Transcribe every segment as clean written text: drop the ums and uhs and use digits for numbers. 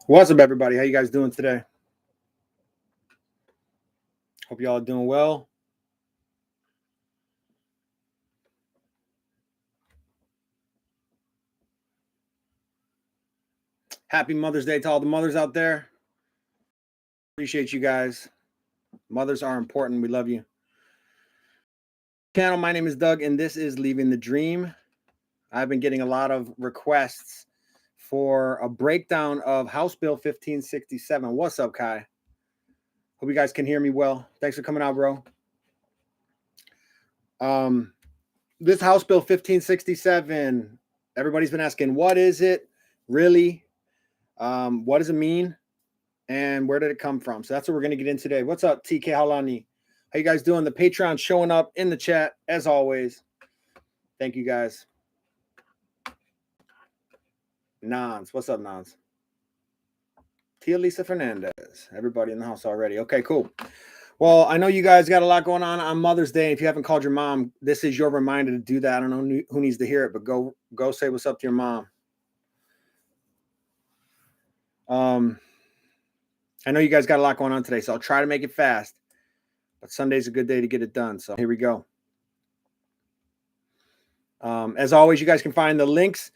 What's up, everybody? How you guys doing today? Hope y'all are doing well. Happy Mother's Day to all the mothers out there. Appreciate you guys. Mothers are important. We love you. Channel, my name is Doug, and this is Leaving the Dream. I've been getting a lot of requests for a breakdown of House Bill 1567. What's up, Kai? Hope you guys can hear me well. Thanks for coming out, bro. This House Bill 1567, everybody's been asking, what is it? Really? What does it mean? And where did it come from? So that's what we're going to get in today. What's up, TK Halani? How you guys doing? The Patreon showing up in the chat, as always. Thank you, guys. Nons. What's up, Nons? Tia Lisa Fernandez. Everybody in the house already. Okay, cool. Well, I know you guys got a lot going on Mother's Day. If you haven't called your mom, this is your reminder to do that. I don't know who needs to hear it, but go say what's up to your mom. I know you guys got a lot going on today, so I'll try to make it fast. But Sunday's a good day to get it done. So here we go. As always, you guys can find the links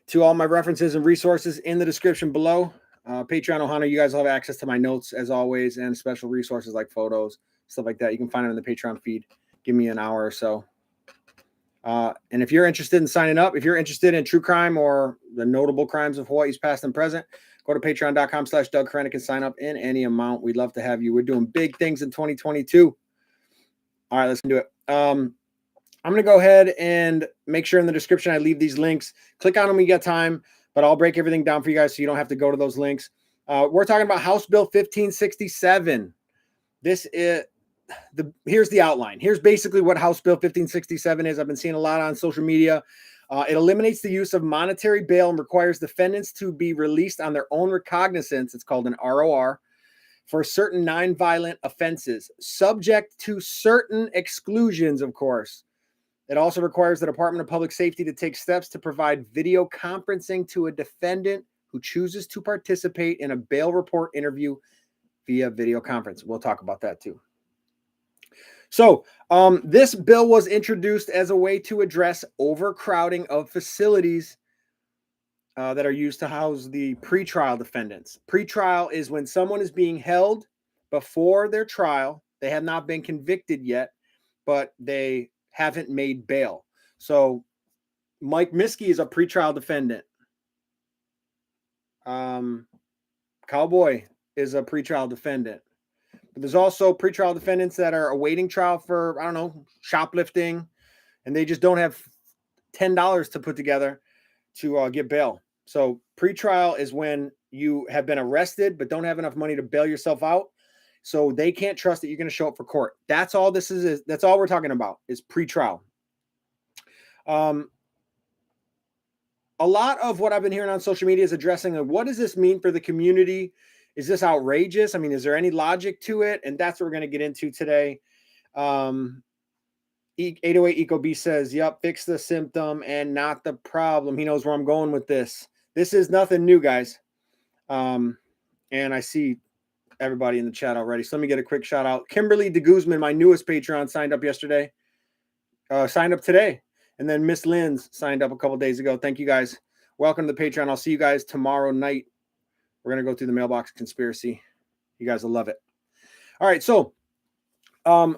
to all my references and resources in the description below. Patreon Ohana, you guys will have access to my notes as always, and special resources like photos, stuff like that. You can find them in the Patreon feed. Give me an hour or so. And if you're interested in signing up, if you're interested in true crime or the notable crimes of Hawaii's past and present, go to patreon.com/Doug Korenic and sign up in any amount. We'd love to have you. We're doing big things in 2022. All right, let's do it. I'm going to go ahead and make sure in the description I leave these links. Click on them when you get time, but I'll break everything down for you guys so you don't have to go to those links. We're talking about House Bill 1567. Here's the outline. Here's basically what House Bill 1567 is. I've been seeing a lot on social media. It eliminates the use of monetary bail and requires defendants to be released on their own recognizance. It's called an ROR for certain nonviolent offenses, subject to certain exclusions, of course. It also requires the Department of Public Safety to take steps to provide video conferencing to a defendant who chooses to participate in a bail report interview via video conference. We'll talk about that too. So this bill was introduced as a way to address overcrowding of facilities that are used to house the pretrial defendants. Pretrial is when someone is being held before their trial. They have not been convicted yet, but they haven't made bail. So Mike Miskey is a pretrial defendant. Cowboy is a pretrial defendant. But there's also pretrial defendants that are awaiting trial for, I don't know, shoplifting, and they just don't have $10 to put together to get bail. So pretrial is when you have been arrested but don't have enough money to bail yourself out. So they can't trust that you're going to show up for court. That's all this is. That's all we're talking about is pretrial. A lot of what I've been hearing on social media is addressing what does this mean for the community? Is this outrageous? I mean, is there any logic to it? And that's what we're going to get into today. 808 Eco B says, yep, fix the symptom and not the problem. He knows where I'm going with this. This is nothing new, guys. And I see everybody in the chat already. So let me get a quick shout out. Kimberly de Guzman, my newest Patreon, signed up yesterday. Signed up today. And then Miss Lynn's signed up a couple days ago. Thank you, guys. Welcome to the Patreon. I'll see you guys tomorrow night. We're going to go through the mailbox conspiracy. You guys will love it. All right. So HB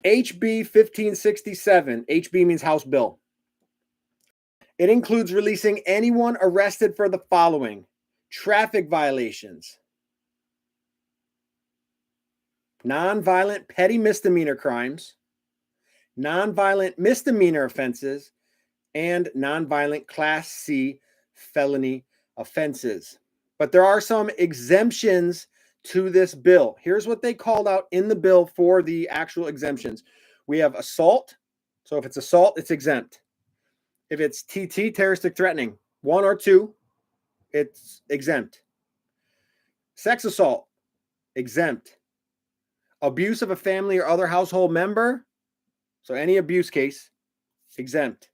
1567. HB means House Bill. It includes releasing anyone arrested for the following: traffic violations, non-violent petty misdemeanor crimes, non-violent misdemeanor offenses, and non-violent Class C Felony offenses. But there are some exemptions to this bill. Here's what they called out in the bill for the actual exemptions. We have assault. So if it's assault, it's exempt. If it's TT, terroristic threatening, 1 or 2, it's exempt. Sex assault, exempt. Abuse of a family or other household member, so any abuse case, exempt.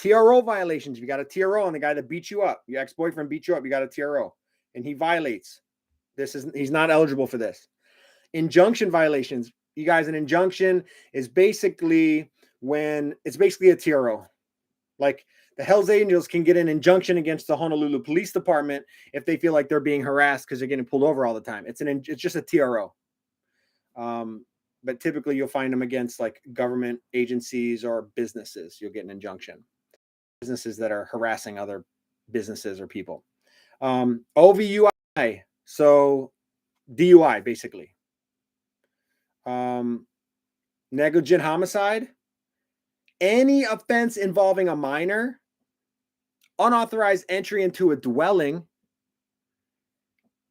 TRO violations. If you got a TRO on the guy that beat you up, your ex-boyfriend beat you up, you got a TRO, and he violates. He's not eligible for this. Injunction violations. You guys, an injunction is basically when it's basically a TRO. Like the Hells Angels can get an injunction against the Honolulu Police Department if they feel like they're being harassed because they're getting pulled over all the time. It's just a TRO. But typically you'll find them against like government agencies or businesses. You'll get an injunction. Businesses that are harassing other businesses or people. OVUI, so DUI basically. Negligent homicide, any offense involving a minor, unauthorized entry into a dwelling,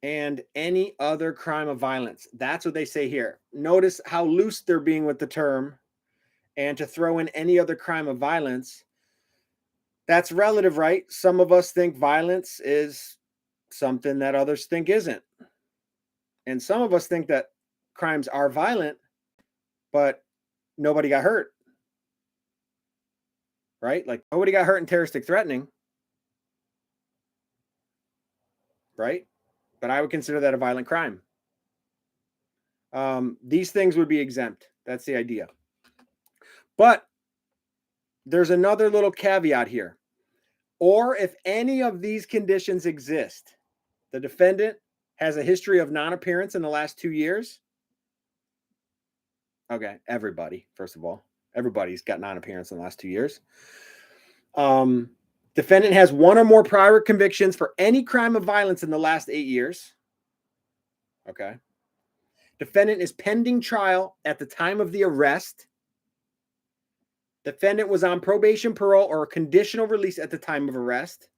and any other crime of violence. That's what they say here. Notice how loose they're being with the term, and to throw in any other crime of violence. That's relative, right? Some of us think violence is something that others think isn't. And some of us think that crimes are violent, but nobody got hurt. Right? Like nobody got hurt in terroristic threatening. Right? But I would consider that a violent crime. These things would be exempt. That's the idea. But there's another little caveat here. Or if any of these conditions exist, the defendant has a history of non-appearance in the last 2 years. Okay, everybody, first of all. Everybody's got non-appearance in the last 2 years. Defendant has one or more prior convictions for any crime of violence in the last 8 years. Okay. Defendant is pending trial at the time of the arrest. Defendant was on probation, parole, or a conditional release at the time of arrest.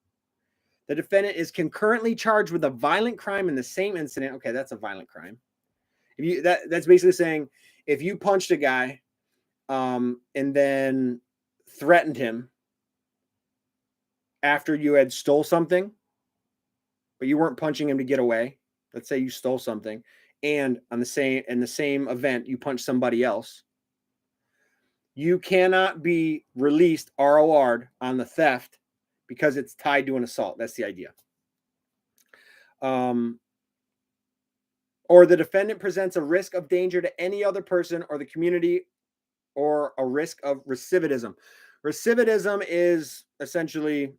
The defendant is concurrently charged with a violent crime in the same incident. Okay, that's a violent crime. That's basically saying if you punched a guy and then threatened him after you had stole something, but you weren't punching him to get away. Let's say you stole something, and in the same event you punch somebody else. You cannot be released ROR'd on the theft because it's tied to an assault. That's the idea. Or the defendant presents a risk of danger to any other person or the community, or a risk of recidivism. Recidivism is essentially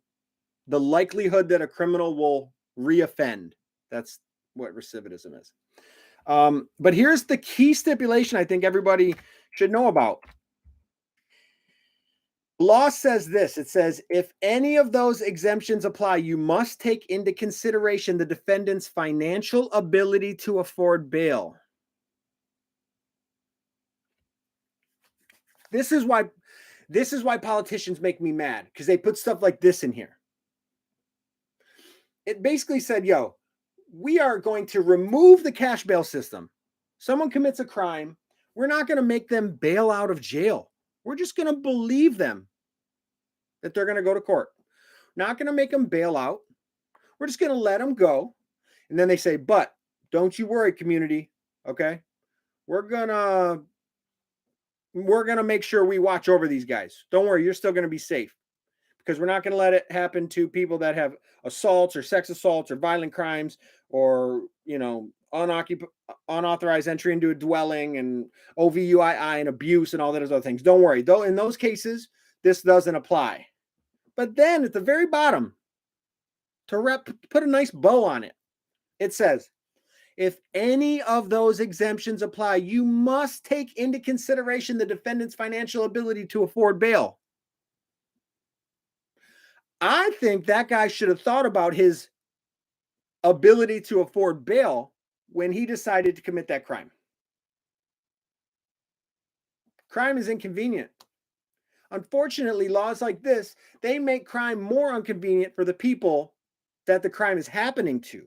the likelihood that a criminal will reoffend. That's what recidivism is. But here's the key stipulation I think everybody should know about. Law says this. It says, if any of those exemptions apply, you must take into consideration the defendant's financial ability to afford bail. This is why politicians make me mad, because they put stuff like this in here. It basically said, yo, we are going to remove the cash bail system. Someone commits a crime. We're not going to make them bail out of jail. We're just going to believe them that they're going to go to court. Not going to make them bail out. We're just going to let them go. And then they say, but don't you worry, community. Okay. We're going to make sure we watch over these guys. Don't worry. You're still going to be safe, because we're not going to let it happen to people that have assaults or sex assaults or violent crimes, or, unauthorized entry into a dwelling and OVUII and abuse and all those other things. Don't worry. Though in those cases, this doesn't apply. But then at the very bottom, put a nice bow on it, it says, if any of those exemptions apply, you must take into consideration the defendant's financial ability to afford bail. I think that guy should have thought about his ability to afford bail when he decided to commit that crime. Crime is inconvenient. Unfortunately, laws like this, they make crime more inconvenient for the people that the crime is happening to,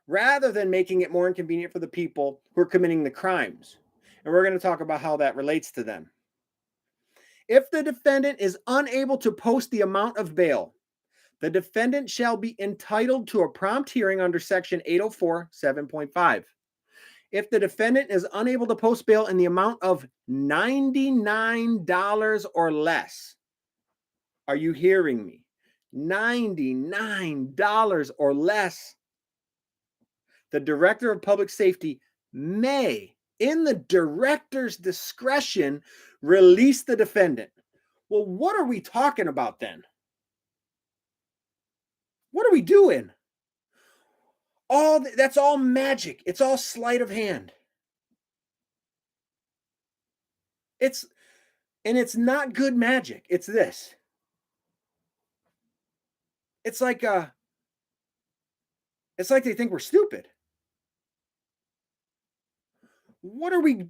rather than making it more inconvenient for the people who are committing the crimes. And we're going to talk about how that relates to them. If the defendant is unable to post the amount of bail, the defendant shall be entitled to a prompt hearing under Section 804, 7.5. If the defendant is unable to post bail in the amount of $99 or less, Are you hearing me? $99 or less. The Director of Public Safety may, in the director's discretion, release the defendant. Well, what are we talking about then? What are we doing? That's all magic. It's all sleight of hand. It's not good magic. It's this. It's like they think we're stupid. What are we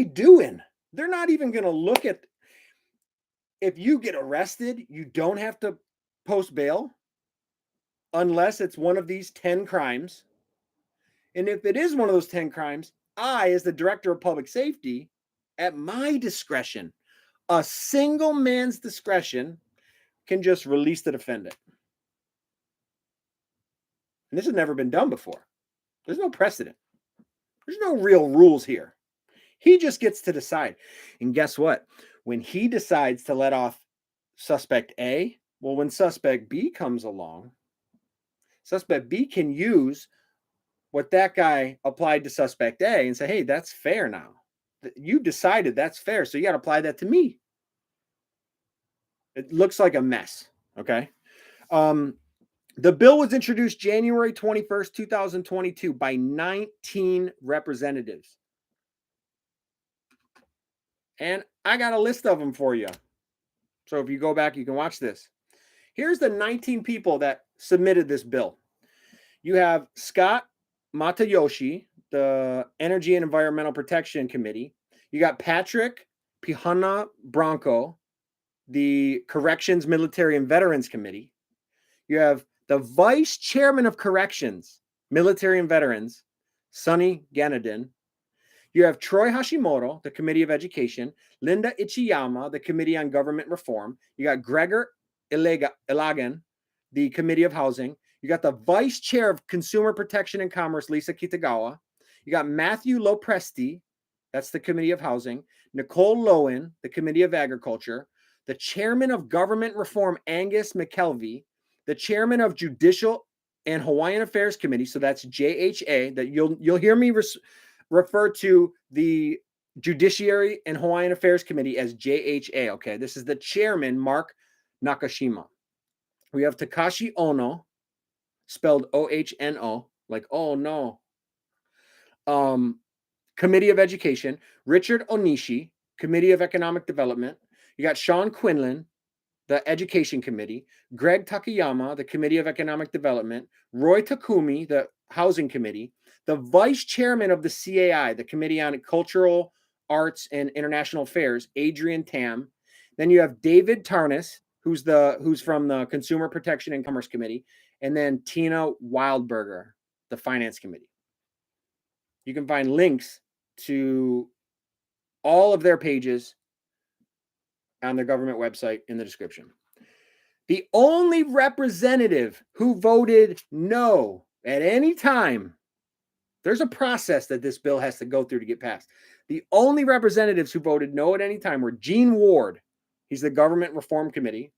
doing? They're not even going to look at, if you get arrested, you don't have to post bail unless it's one of these 10 crimes. And if it is one of those 10 crimes, I, as the Director of Public Safety, at my discretion, a single man's discretion, can just release the defendant. And this has never been done before. There's no precedent. There's no real rules here. He just gets to decide. And guess what? When he decides to let off suspect A, well, when suspect B comes along, suspect B can use what that guy applied to suspect A and say, hey, that's fair now. You decided that's fair, so you got to apply that to me. It looks like a mess, okay? The bill was introduced January 21st, 2022 by 19 representatives. And I got a list of them for you. So if you go back, you can watch this. Here's the 19 people that submitted this bill. You have Scott Matayoshi, the Energy and Environmental Protection Committee. You got Patrick Pihana Bronco, the Corrections, Military, and Veterans Committee. You have the Vice Chairman of Corrections, Military, and Veterans, Sonny Ganadin. You have Troy Hashimoto, the Committee of Education, Linda Ichiyama, the Committee on Government Reform. You got Gregor Ilagan, the Committee of Housing. You got the Vice Chair of Consumer Protection and Commerce, Lisa Kitagawa. You got Matthew Lopresti, that's the Committee of Housing. Nicole Lowen, the Committee of Agriculture. The Chairman of Government Reform, Angus McKelvey. The Chairman of Judicial and Hawaiian Affairs Committee, so that's JHA, that you'll hear me refer to the Judiciary and Hawaiian Affairs Committee as JHA, okay? This is the chairman, Mark Nakashima. We have Takashi Ono, spelled O-H-N-O, like, oh no. Committee of Education, Richard Onishi, Committee of Economic Development. You got Sean Quinlan, the Education Committee, Greg Takayama, the Committee of Economic Development, Roy Takumi, the Housing Committee, the Vice Chairman of the CAI, the Committee on Cultural Arts and International Affairs, Adrian Tam. Then you have David Tarnas, who's from the Consumer Protection and Commerce Committee, and then Tina Wildberger, the Finance Committee. You can find links to all of their pages on their government website in the description. The only representative who voted no at any time, there's a process that this bill has to go through to get passed. The only representatives who voted no at any time were Gene Ward, he's the Government Reform Committee,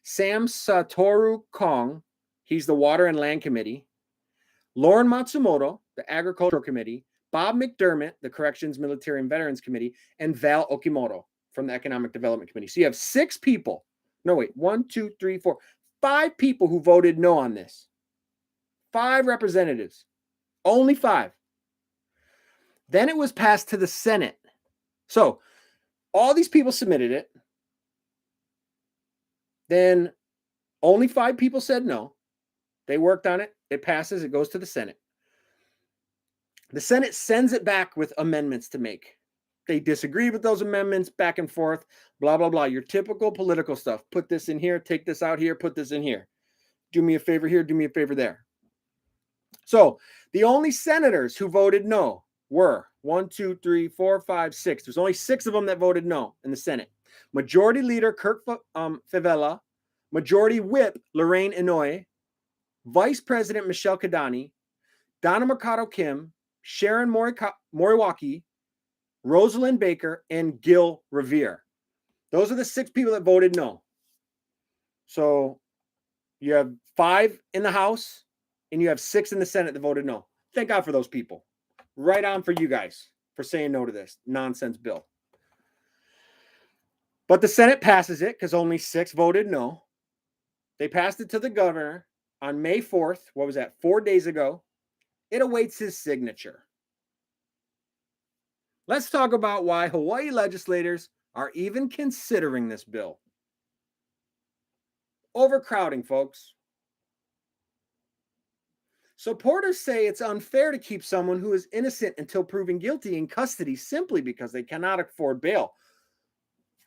Sam Satoru Kong, he's the Water and Land Committee, Lauren Matsumoto, the Agricultural Committee, Bob McDermott, the Corrections, Military, and Veterans Committee, and Val Okimoto from the Economic Development Committee. So you have 6 people. No, wait, 1, 2, 3, 4, 5 people who voted no on this. 5 representatives. Only 5. Then it was passed to the Senate. So all these people submitted it. Then only 5 people said no. They worked on it. It passes. It goes to the Senate. The Senate sends it back with amendments to make. They disagree with those amendments, back and forth, blah, blah, blah. Your typical political stuff. Put this in here, take this out here, put this in here. Do me a favor here, do me a favor there. So the only senators who voted no were 1, 2, 3, 4, 5, 6. There's only 6 of them that voted no in the Senate. Majority Leader Kirk Favela, Majority Whip Lorraine Inouye, Vice President Michelle Kadani, Donna Mercado Kim, Sharon Moriwaki, Rosalind Baker, and Gil Revere. Those are the 6 people that voted no. So you have 5 in the House and you have 6 in the Senate that voted no. Thank God for those people. Right on for you guys for saying no to this nonsense bill. But the Senate passes it because only 6 voted no. They passed it to the governor on May 4th. What was that? 4 days ago. It awaits his signature. Let's talk about why Hawaii legislators are even considering this bill. Overcrowding, folks. Supporters say it's unfair to keep someone who is innocent until proven guilty in custody simply because they cannot afford bail.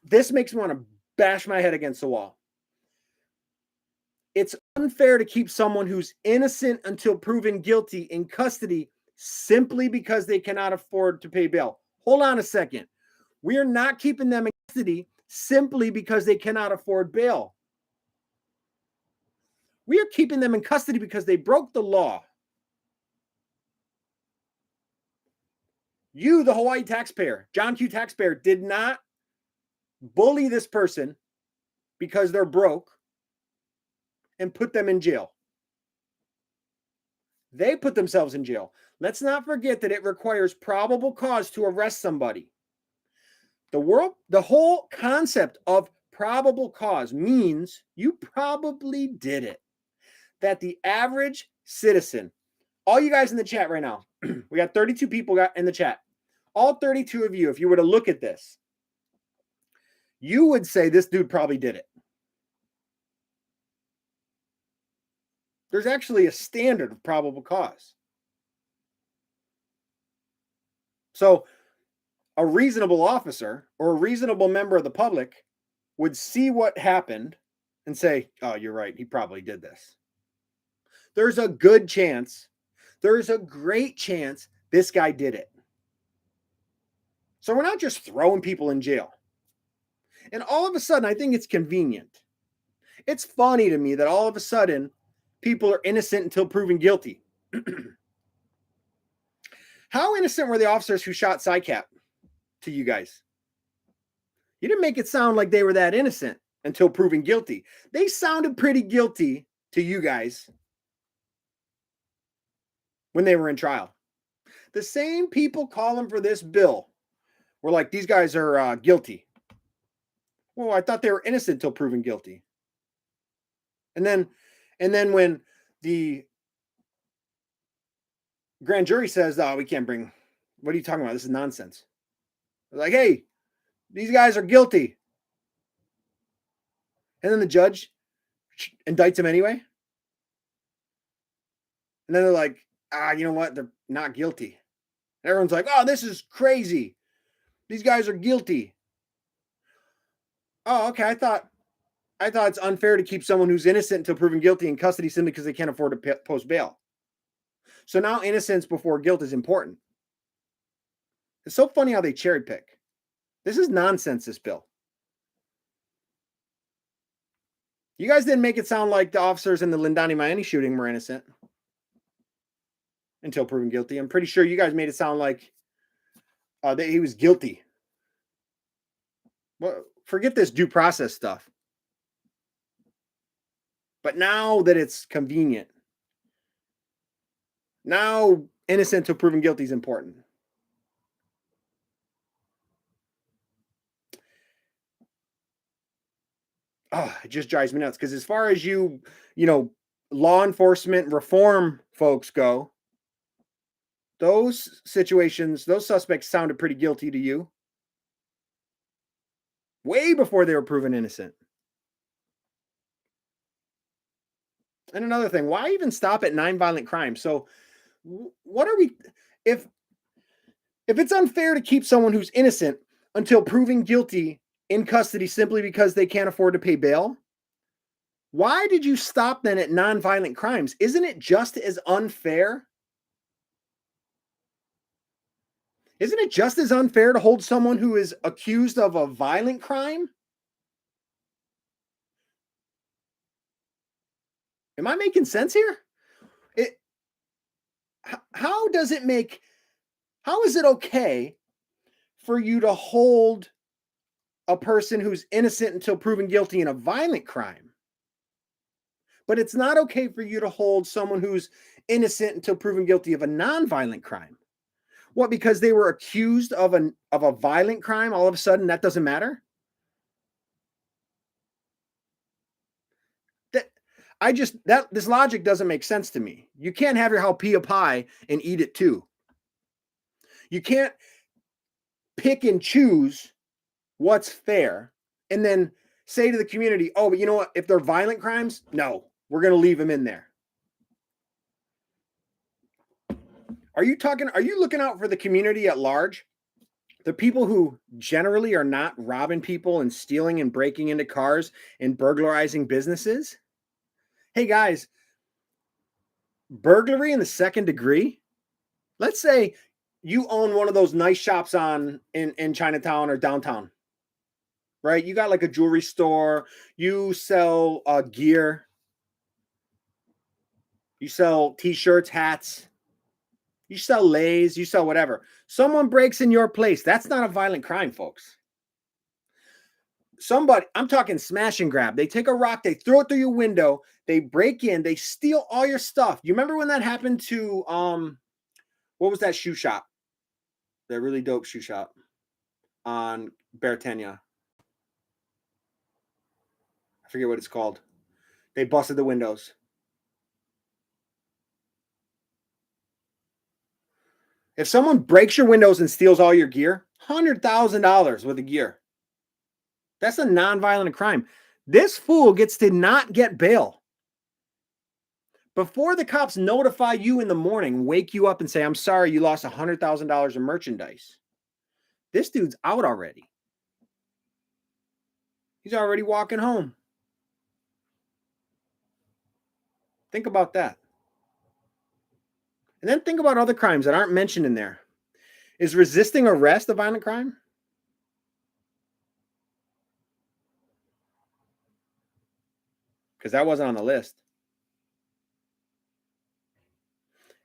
This makes me want to bash my head against the wall. It's unfair to keep someone who's innocent until proven guilty in custody simply because they cannot afford to pay bail. Hold on a second. We are not keeping them in custody simply because they cannot afford bail. We are keeping them in custody because they broke the law. You, the Hawaii taxpayer, John Q. taxpayer, did not bully this person because they're broke and put them in jail. They put themselves in jail. Let's not forget that it requires probable cause to arrest somebody. The whole concept of probable cause means you probably did it. That the average citizen, all you guys in the chat right now, we got 32 people in the chat. All 32 of you, if you were to look at this, you would say this dude probably did it. There's actually a standard of probable cause. So a reasonable officer or a reasonable member of the public would see what happened and say, oh, you're right, he probably did this. There's a good chance, there's a great chance this guy did it. So we're not just throwing people in jail. And all of a sudden, I think it's convenient. It's funny to me that all of a sudden, people are innocent until proven guilty. How innocent were the officers who shot SICAP to you guys? You didn't make it sound like they were that innocent until proven guilty. They sounded pretty guilty to you guys when they were in trial. The same people calling for this bill were like, these guys are guilty. Well, I thought they were innocent until proven guilty. And then when the grand jury says, oh, we can't bring, what are you talking about? This is nonsense. They're like, hey, these guys are guilty. And then the judge indicts them anyway. And then they're like, you know what? They're not guilty. And everyone's like, oh, this is crazy. These guys are guilty. Oh, okay. I thought it's unfair to keep someone who's innocent until proven guilty in custody simply because they can't afford to post bail. So now innocence before guilt is important. It's so funny how they cherry pick. This is nonsense, this bill. You guys didn't make it sound like the officers in the Lindani Miami shooting were innocent until proven guilty. I'm pretty sure you guys made it sound like that he was guilty. Well, forget this due process stuff. But now that it's convenient, now innocent until proven guilty is important. Oh, it just drives me nuts because as far as you know, law enforcement reform folks go, those situations, those suspects sounded pretty guilty to you way before they were proven innocent. And another thing, why even stop at nonviolent crime? So what are we, if it's unfair to keep someone who's innocent until proven guilty in custody simply because they can't afford to pay bail, why did you stop then at nonviolent crimes? Isn't it just as unfair? Isn't it just as unfair to hold someone who is accused of a violent crime? Am I making sense here? How is it okay for you to hold a person who's innocent until proven guilty in a violent crime. But it's not okay for you to hold someone who's innocent until proven guilty of a non-violent crime. What, because they were accused of a violent crime, all of a sudden that doesn't matter? This logic doesn't make sense to me. You can't have your jalapeno pie and eat it too. You can't pick and choose what's fair and then say to the community, oh, but you know what? If they're violent crimes, no, we're going to leave them in there. Are you looking out for the community at large? The people who generally are not robbing people and stealing and breaking into cars and burglarizing businesses? Hey guys, burglary in the second degree. Let's say you own one of those nice shops in Chinatown or downtown, right? You got like a jewelry store. You sell gear. You sell t-shirts, hats. You sell Lays. You sell whatever. Someone breaks in your place. That's not a violent crime, folks. I'm talking smash and grab. They take a rock, they throw it through your window, they break in, they steal all your stuff. You remember when that happened to what was that shoe shop? That really dope shoe shop on Beretania. I forget what it's called. They busted the windows. If someone breaks your windows and steals all your gear, $100,000 worth of gear. That's a non-violent crime. This fool gets to not get bail. Before the cops notify you in the morning, wake you up and say, I'm sorry, you lost $100,000 of merchandise. This dude's out already. He's already walking home. Think about that. And then think about other crimes that aren't mentioned in there. Is resisting arrest a violent crime? Because that wasn't on the list.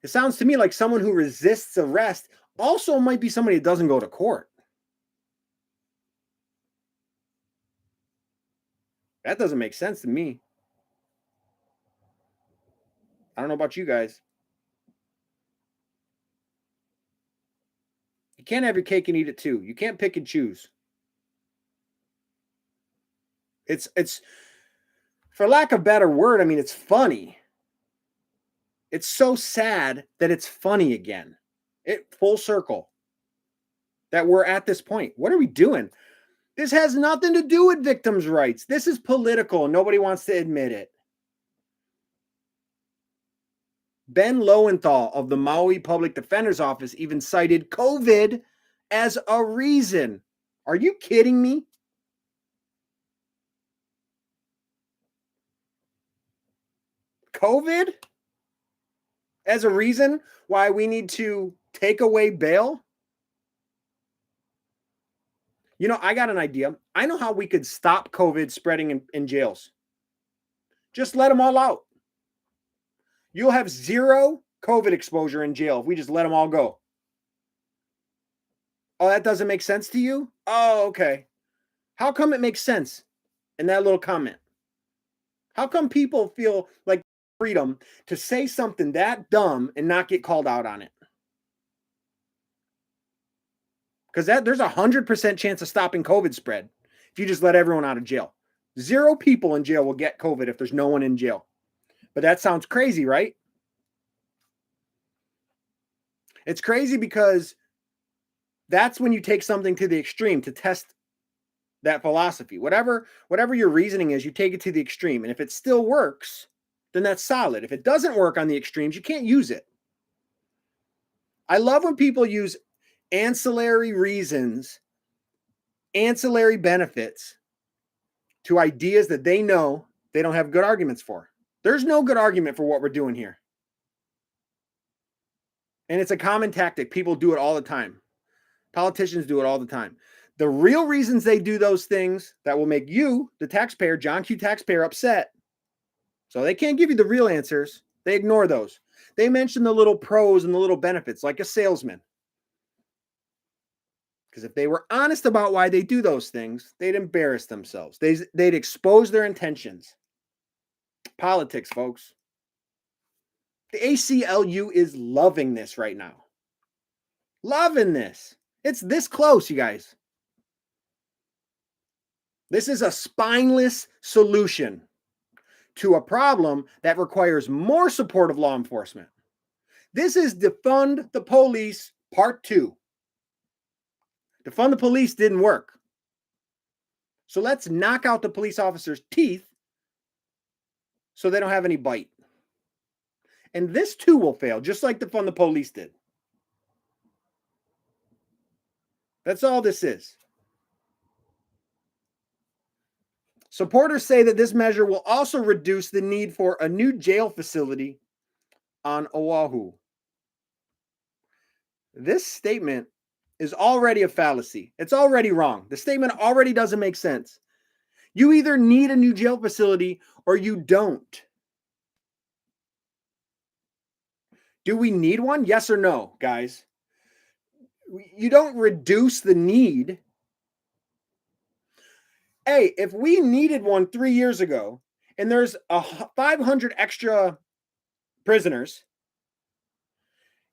It sounds to me like someone who resists arrest also might be somebody that doesn't go to court. That doesn't make sense to me. I don't know about you guys. You can't have your cake and eat it too. You can't pick and choose. It's for lack of a better word, I mean, it's funny. It's so sad that it's funny again. It full circle. That we're at this point. What are we doing? This has nothing to do with victims' rights. This is political. Nobody wants to admit it. Ben Lowenthal of the Maui Public Defender's Office even cited COVID as a reason. Are you kidding me? COVID as a reason why we need to take away bail? You know, I got an idea. I know how we could stop COVID spreading in jails. Just let them all out. You'll have zero COVID exposure in jail if we just let them all go. Oh, that doesn't make sense to you? Oh, okay. How come it makes sense in that little comment? How come people feel like freedom to say something that dumb and not get called out on it? Because there's 100% chance of stopping COVID spread if you just let everyone out of jail. 0 people in jail will get COVID if there's no one in jail. But that sounds crazy, right? It's crazy because that's when you take something to the extreme to test that philosophy. Whatever your reasoning is, you take it to the extreme. And if it still works, then that's solid. If it doesn't work on the extremes, you can't use it. I love when people use ancillary reasons, ancillary benefits to ideas that they know they don't have good arguments for. There's no good argument for what we're doing here. And it's a common tactic. People do it all the time. Politicians do it all the time. The real reasons they do those things that will make you, the taxpayer, John Q. taxpayer, upset. So they can't give you the real answers. They ignore those. They mention the little pros and the little benefits, like a salesman. Because if they were honest about why they do those things, they'd embarrass themselves. They'd expose their intentions. Politics, folks. The ACLU is loving this right now. Loving this. It's this close, you guys. This is a spineless solution to a problem that requires more support of law enforcement. This is defund the police part 2. Defund the police didn't work. So let's knock out the police officers' teeth so they don't have any bite. And this too will fail, just like defund the police did. That's all this is. Supporters say that this measure will also reduce the need for a new jail facility on Oahu. This statement is already a fallacy. It's already wrong. The statement already doesn't make sense. You either need a new jail facility or you don't. Do we need one? Yes or no, guys? You don't reduce the need. Hey, if we needed one 3 years ago and there's 500 extra prisoners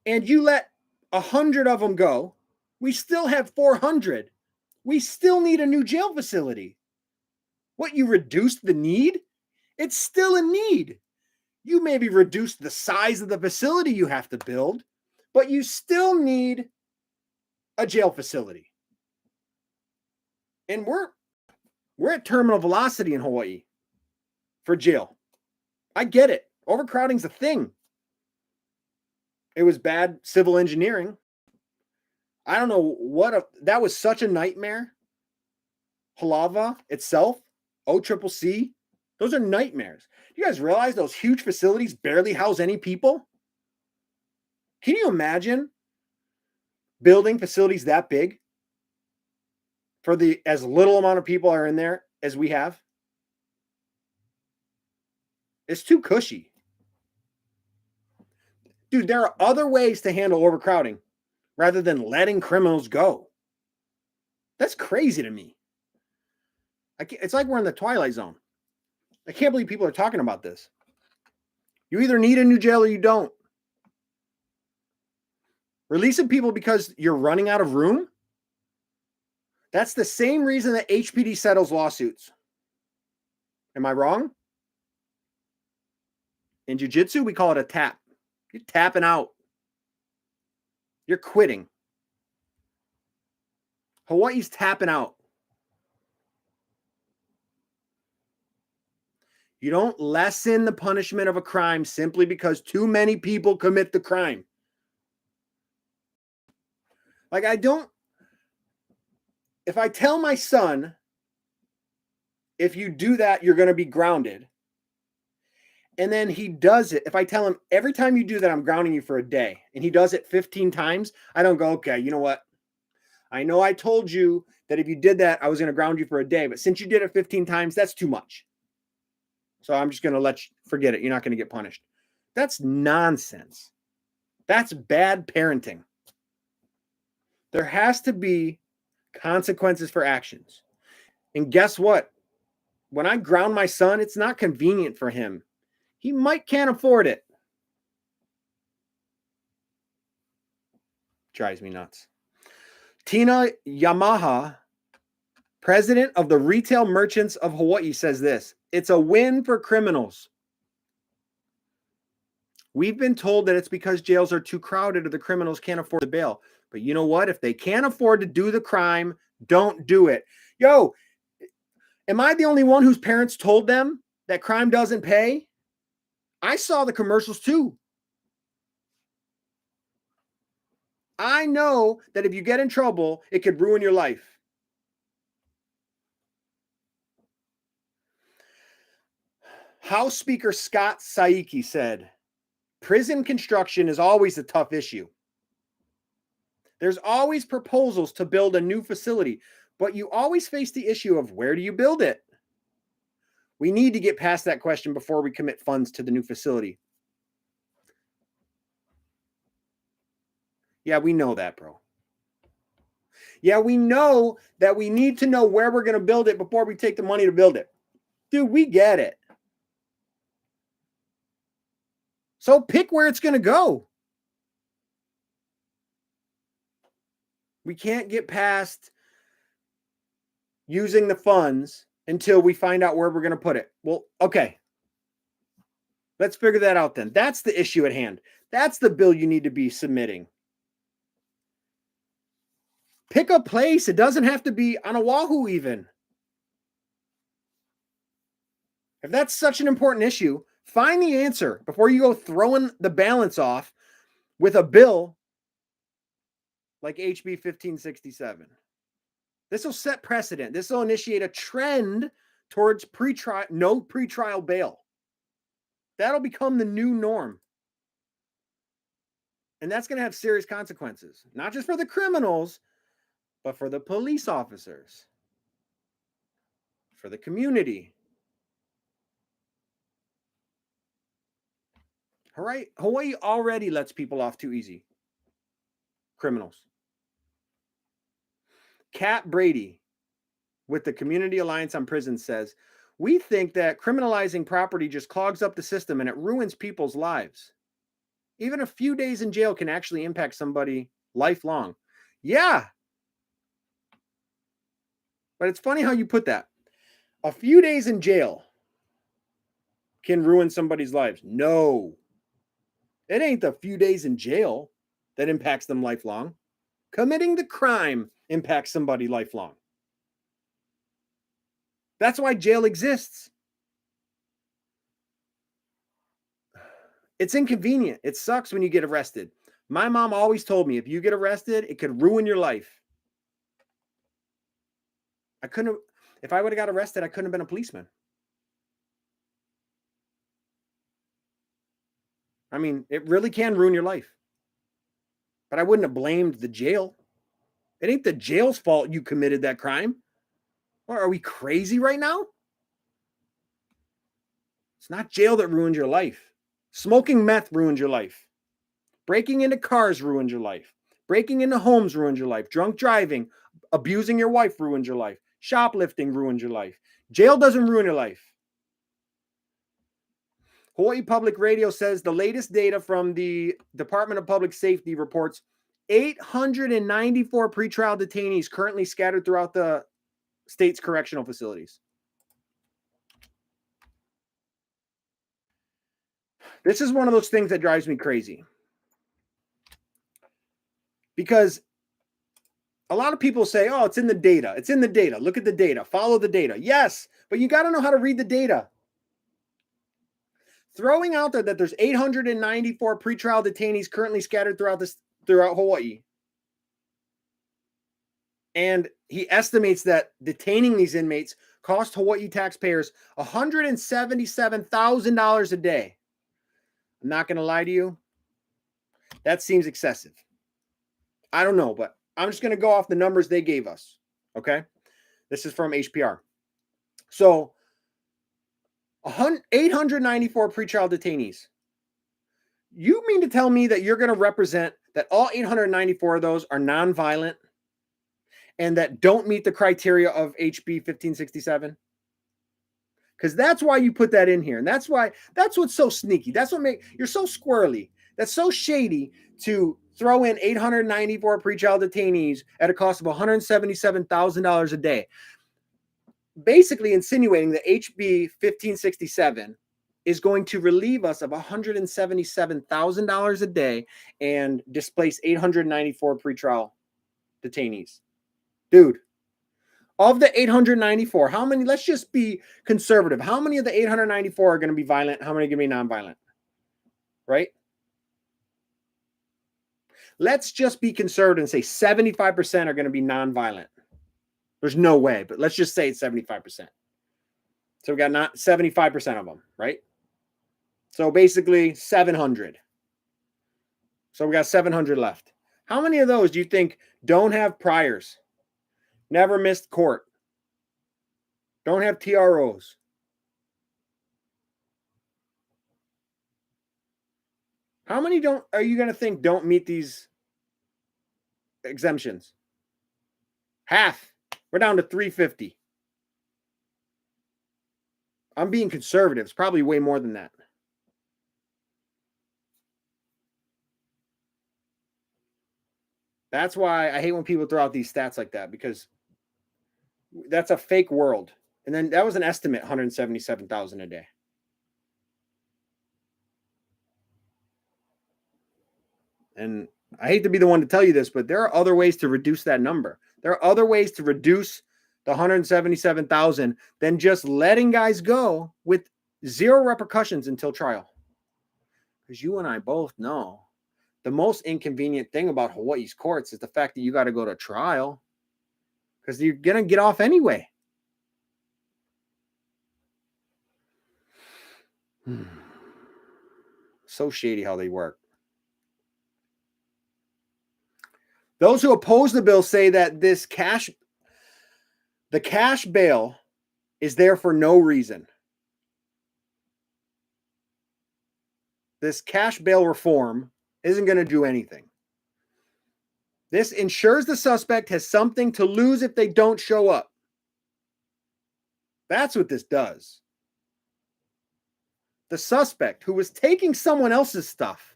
and you let 100 of them go, we still have 400. We still need a new jail facility. What, you reduced the need? It's still a need. You maybe reduced the size of the facility you have to build, but you still need a jail facility. And we're at terminal velocity in Hawaii for jail. I get it. Overcrowding's a thing. It was bad civil engineering. I don't know that was such a nightmare. Halava itself, OCCC, those are nightmares. You guys realize those huge facilities barely house any people? Can you imagine building facilities that big for as little amount of people are in there as we have? It's too cushy. Dude, there are other ways to handle overcrowding rather than letting criminals go. That's crazy to me. It's like we're in the Twilight Zone. I can't believe people are talking about this. You either need a new jail or you don't. Releasing people because you're running out of room? That's the same reason that HPD settles lawsuits. Am I wrong? In jiu-jitsu, we call it a tap. You're tapping out. You're quitting. Hawaii's tapping out. You don't lessen the punishment of a crime simply because too many people commit the crime. Like, if I tell my son, if you do that, you're going to be grounded. And then he does it. If I tell him every time you do that, I'm grounding you for a day, and he does it 15 times, I don't go, okay, you know what? I know I told you that if you did that, I was going to ground you for a day, but since you did it 15 times, that's too much. So I'm just going to forget it. You're not going to get punished. That's nonsense. That's bad parenting. There has to be consequences for actions. And guess what? When I ground my son, it's not convenient for him. He can't afford it. Drives me nuts. Tina Yamaha, president of the Retail Merchants of Hawaii, says this: it's a win for criminals. We've been told that it's because jails are too crowded or the criminals can't afford the bail. But you know what? If they can't afford to do the crime, don't do it. Yo, am I the only one whose parents told them that crime doesn't pay? I saw the commercials too. I know that if you get in trouble, it could ruin your life. House Speaker Scott Saiki said, prison construction is always a tough issue. There's always proposals to build a new facility, but you always face the issue of where do you build it? We need to get past that question before we commit funds to the new facility. Yeah, we know that, bro. Yeah, we know that we need to know where we're going to build it before we take the money to build it. Dude, we get it. So pick where it's going to go. We can't get past using the funds until we find out where we're going to put it. Well, okay. Let's figure that out then. That's the issue at hand. That's the bill you need to be submitting. Pick a place. It doesn't have to be on Oahu even. If that's such an important issue, find the answer before you go throwing the balance off with a bill like HB 1567. This will set precedent. This will initiate a trend towards no pretrial bail. That'll become the new norm. And that's going to have serious consequences, not just for the criminals, but for the police officers, for the community. Hawaii already lets people off too easy. Criminals. Kat Brady with the Community Alliance on Prisons says, we think that criminalizing property just clogs up the system and it ruins people's lives. Even a few days in jail can actually impact somebody lifelong. Yeah. But it's funny how you put that. A few days in jail can ruin somebody's lives. No. It ain't the few days in jail that impacts them lifelong. Committing the crime impacts somebody lifelong. That's why jail exists. It's inconvenient. It sucks when you get arrested. My mom always told me if you get arrested, it could ruin your life. If I would have got arrested, I couldn't have been a policeman. I mean, it really can ruin your life. But I wouldn't have blamed the jail. It ain't the jail's fault you committed that crime. Or are we crazy right now? It's not jail that ruined your life. Smoking meth ruined your life. Breaking into cars ruined your life. Breaking into homes ruined your life. Drunk driving, abusing your wife ruined your life. Shoplifting ruined your life. Jail doesn't ruin your life. Hawaii Public Radio says the latest data from the Department of Public Safety reports 894 pretrial detainees currently scattered throughout the state's correctional facilities. This is one of those things that drives me crazy. Because a lot of people say, oh, it's in the data. It's in the data. Look at the data. Follow the data. Yes, but you got to know how to read the data. Throwing out there that there's 894 pretrial detainees currently scattered throughout Hawaii. And he estimates that detaining these inmates cost Hawaii taxpayers $177,000 a day. I'm not going to lie to you. That seems excessive. I don't know, but I'm just going to go off the numbers they gave us. Okay. This is from HPR. So 894 pretrial detainees. You mean to tell me that you're going to represent that all 894 of those are nonviolent and that don't meet the criteria of HB 1567? Because that's why you put that in here. And that's what's so sneaky. That's what you're so squirrely. That's so shady to throw in 894 pretrial detainees at a cost of $177,000 a day. Basically insinuating that HB 1567 is going to relieve us of $177,000 a day and displace 894 pretrial detainees. Dude, of the 894, how many, let's just be conservative. How many of the 894 are going to be violent? How many are going to be nonviolent? Right? Let's just be conservative and say 75% are going to be nonviolent. There's no way, but let's just say it's 75%. So we got not 75% of them, right? So basically 700. So we got 700 left. How many of those do you think don't have priors? Never missed court? Don't have TROs? How many are you going to think don't meet these exemptions? Half. We're down to 350. I'm being conservative. It's probably way more than that. That's why I hate when people throw out these stats like that, because that's a fake world. And then that was an estimate, 177,000 a day. And I hate to be the one to tell you this, but there are other ways to reduce that number. There are other ways to reduce the 177,000 than just letting guys go with zero repercussions until trial. Because you and I both know the most inconvenient thing about Hawaii's courts is the fact that you got to go to trial, because you're going to get off anyway. So shady how they work. Those who oppose the bill say that the cash bail is there for no reason. This cash bail reform isn't going to do anything. This ensures the suspect has something to lose if they don't show up. That's what this does. The suspect, who was taking someone else's stuff,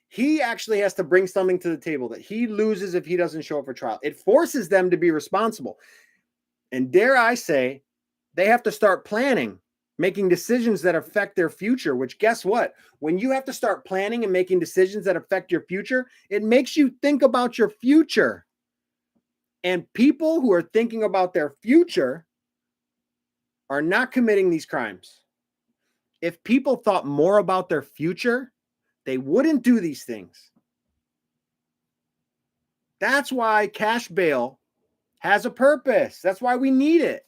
he actually has to bring something to the table that he loses if he doesn't show up for trial. It forces them to be responsible. And dare I say, they have to start planning, making decisions that affect their future, which, guess what? When you have to start planning and making decisions that affect your future, it makes you think about your future. And people who are thinking about their future are not committing these crimes. If people thought more about their future, they wouldn't do these things. That's why cash bail has a purpose. That's why we need it.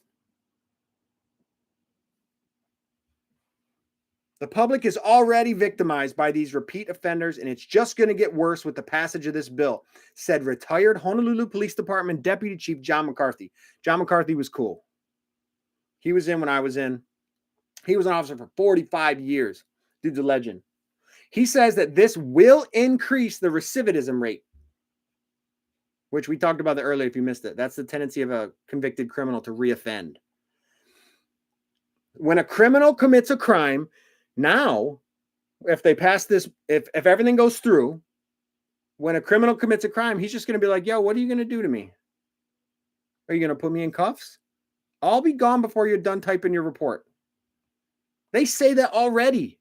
The public is already victimized by these repeat offenders, and it's just going to get worse with the passage of this bill, said retired Honolulu Police Department Deputy Chief John McCarthy. John McCarthy was cool. He was in when I was in. He was an officer for 45 years. Dude's a legend. He says that this will increase the recidivism rate, which we talked about earlier if you missed it. That's the tendency of a convicted criminal to reoffend. When a criminal commits a crime, now, if they pass this, if everything goes through, when a criminal commits a crime, he's just going to be like, yo, what are you going to do to me? Are you going to put me in cuffs? I'll be gone before you're done typing your report. They say that already.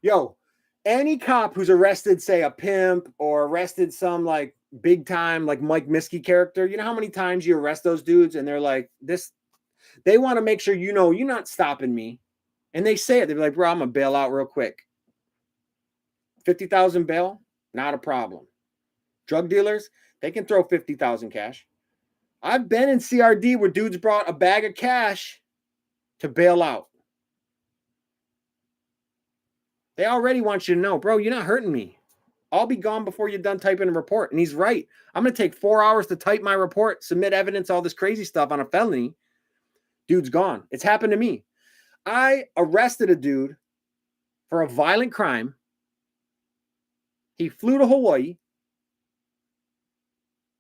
Yo, any cop who's arrested, say, a pimp, or arrested some like big time, like Mike Miskey character, you know how many times you arrest those dudes and they're like, this, they want to make sure you know you're not stopping me. And they say it. They're like, bro, I'm going to bail out real quick. 50,000 bail, not a problem. Drug dealers, they can throw 50,000 cash. I've been in CRD where dudes brought a bag of cash to bail out. They already want you to know, bro, you're not hurting me. I'll be gone before you're done typing a report. And he's right. I'm going to take 4 hours to type my report, submit evidence, all this crazy stuff on a felony. Dude's gone. It's happened to me. I arrested a dude for a violent crime. He flew to Hawaii.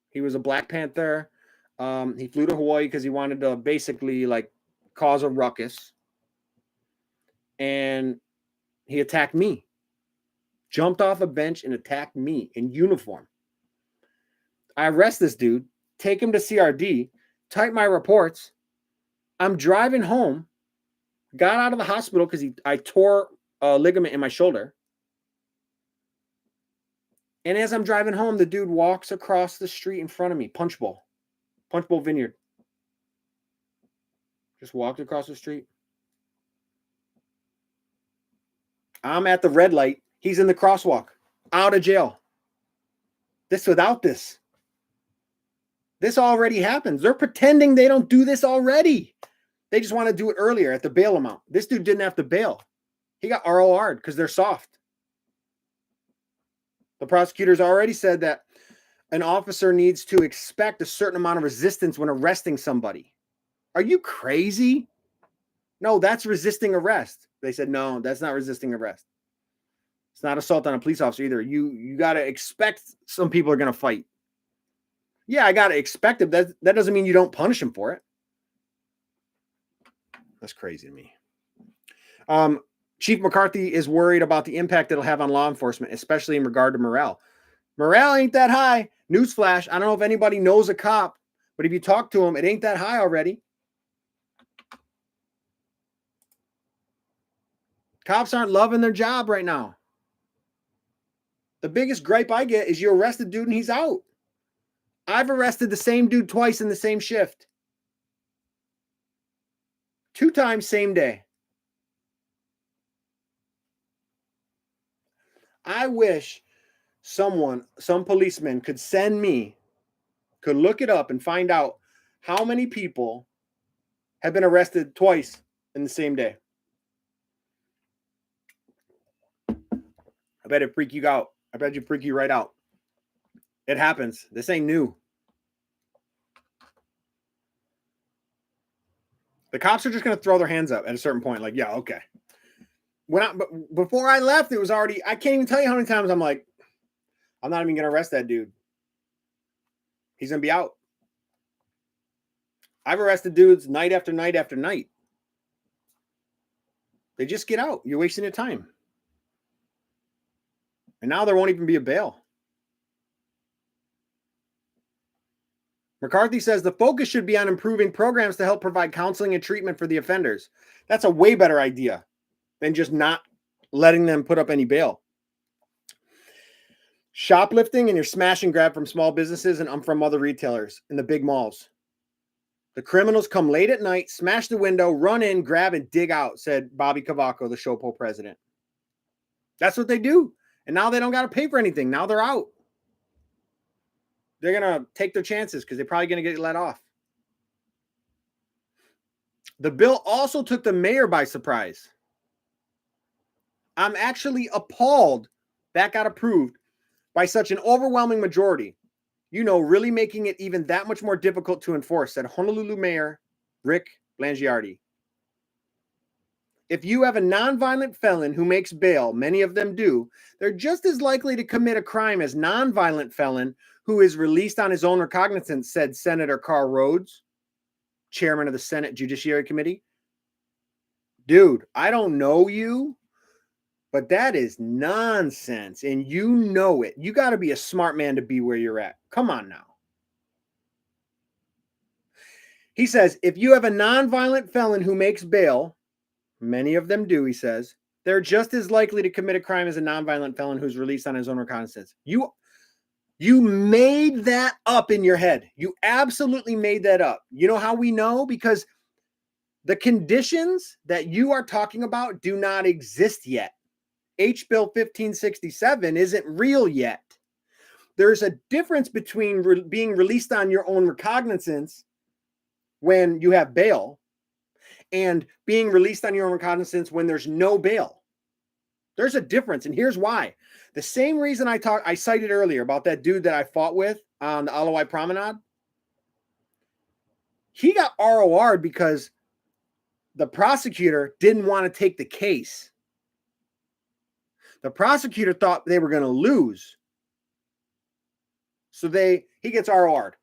He was a Black Panther. He flew to Hawaii because he wanted to basically like cause a ruckus. And he attacked me. Jumped off a bench and attacked me in uniform. I arrest this dude, take him to CRD, type my reports. I'm driving home. Got out of the hospital because I tore a ligament in my shoulder. And as I'm driving home, the dude walks across the street in front of me. Punch Bowl Vineyard. Just walked across the street. I'm at the red light. He's in the crosswalk. Out of jail. This without this. This already happens. They're pretending they don't do this already. They just want to do it earlier at the bail amount. This dude didn't have to bail. He got ROR'd because they're soft. The prosecutors already said that an officer needs to expect a certain amount of resistance when arresting somebody. Are you crazy? No, that's resisting arrest. They said, no, that's not resisting arrest. It's not assault on a police officer either. You got to expect some people are going to fight. Yeah, I got to expect it. That doesn't mean you don't punish him for it. That's crazy to me. Chief McCarthy is worried about the impact it'll have on law enforcement, especially in regard to morale. Morale ain't that high. Newsflash. I don't know if anybody knows a cop, but if you talk to him, it ain't that high already. Cops aren't loving their job right now. The biggest gripe I get is you arrest a dude and he's out. I've arrested the same dude twice in the same shift. 2 times same day. I wish some policeman could could look it up and find out how many people have been arrested twice in the same day. I bet it freak you out. I bet you freak you right out. It happens. This ain't new. The cops are just going to throw their hands up at a certain point. Like, yeah, okay. Before I left, it was already, I can't even tell you how many times I'm like, I'm not even going to arrest that dude. He's going to be out. I've arrested dudes night after night after night. They just get out. You're wasting your time. And now there won't even be a bail. McCarthy says the focus should be on improving programs to help provide counseling and treatment for the offenders. That's a way better idea than just not letting them put up any bail. Shoplifting and your smash and grab from small businesses and from other retailers in the big malls. The criminals come late at night, smash the window, run in, grab, and dig out, said Bobby Cavaco, the Shopo president. That's what they do. And now they don't got to pay for anything. Now they're out. They're going to take their chances because they're probably going to get let off. The bill also took the mayor by surprise. I'm actually appalled that got approved by such an overwhelming majority. Really making it even that much more difficult to enforce, said Honolulu Mayor Rick Blangiardi. If you have a nonviolent felon who makes bail, many of them do, they're just as likely to commit a crime as nonviolent felon who is released on his own recognizance, said Senator Carl Rhodes, chairman of the Senate Judiciary Committee. Dude, I don't know you, but that is nonsense, and you know it. You got to be a smart man to be where you're at. Come on now. He says, if you have a nonviolent felon who makes bail, many of them do, he says, they're just as likely to commit a crime as a nonviolent felon who's released on his own recognizance. You made that up in your head. You absolutely made that up. You know how we know? Because the conditions that you are talking about do not exist yet. HB 1567 isn't real yet. There's a difference between being released on your own recognizance when you have bail and being released on your own recognizance when there's no bail. There's a difference, and here's why. The same reason I cited earlier about that dude that I fought with on the Alawai Promenade. He got ROR'd because the prosecutor didn't want to take the case. The prosecutor thought they were going to lose. So he gets ROR'd.